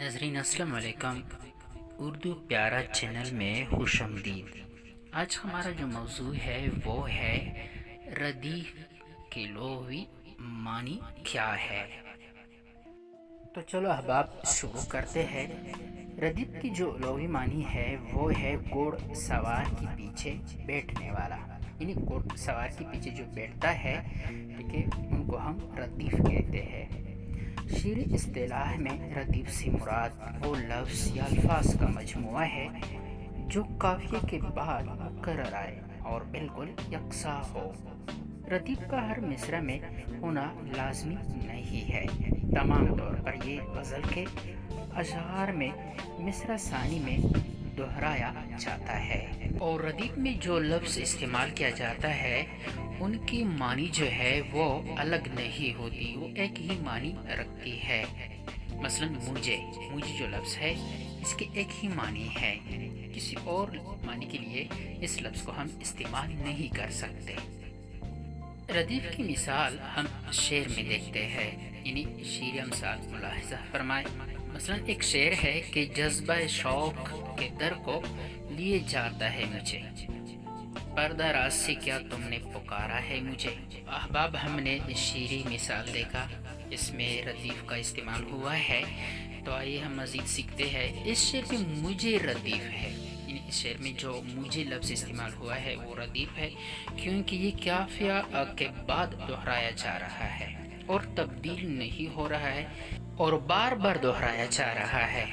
ناظرین السلام علیکم، اردو پیارا چینل میں خوش آمدید۔ آج ہمارا جو موضوع ہے وہ ہے ردیف کے لغوی معنی کیا ہے۔ تو چلو احباب شروع کرتے ہیں۔ ردیف کی جو لغوی معنی ہے وہ ہے گھوڑ سوار کے پیچھے بیٹھنے والا، یعنی گھوڑ سوار کے پیچھے جو بیٹھتا ہے، ٹھیک ہے، ان کو ہم ردیف کہتے ہیں۔ شعری اصطلاح میں ردیف سے مراد وہ لفظ یا الفاظ کا مجموعہ ہے جو قافیے کے بعد مکرر آئے اور بالکل یکساں ہو۔ ردیف کا ہر مصرع میں ہونا لازمی نہیں ہے، تمام طور پر یہ غزل کے اشعار میں مصرع ثانی میں دہرایا جاتا ہے، اور ردیف میں جو لفظ استعمال کیا جاتا ہے ان کی معنی جو ہے وہ الگ نہیں ہوتی، وہ ایک ہی معنی رکھتی ہے۔ مثلا مجھے جو لفظ ہے اس کے ایک ہی معنی ہے، کسی اور معنی کے لیے اس لفظ کو ہم استعمال نہیں کر سکتے۔ ردیف کی مثال ہم شعر میں دیکھتے ہیں، یعنی شعری امثال ملاحظہ فرمائے۔ مثلا ایک شعر ہے کہ جذبہ شوق کے در کو لیے جاتا ہے مجھے، پردہ راز سے کیا تم نے پکارا ہے مجھے۔ احباب ہم نے شعری مثال دیکھا، اس میں ردیف کا استعمال ہوا ہے، تو آئیے ہم مزید سیکھتے ہیں۔ اس شعر میں مجھے ردیف ہے، یعنی اس شعر میں جو مجھے لفظ استعمال ہوا ہے وہ ردیف ہے، کیونکہ یہ قافیہ کے بعد دہرایا جا رہا ہے اور تبدیل نہیں ہو رہا ہے اور بار بار دہرایا جا رہا ہے۔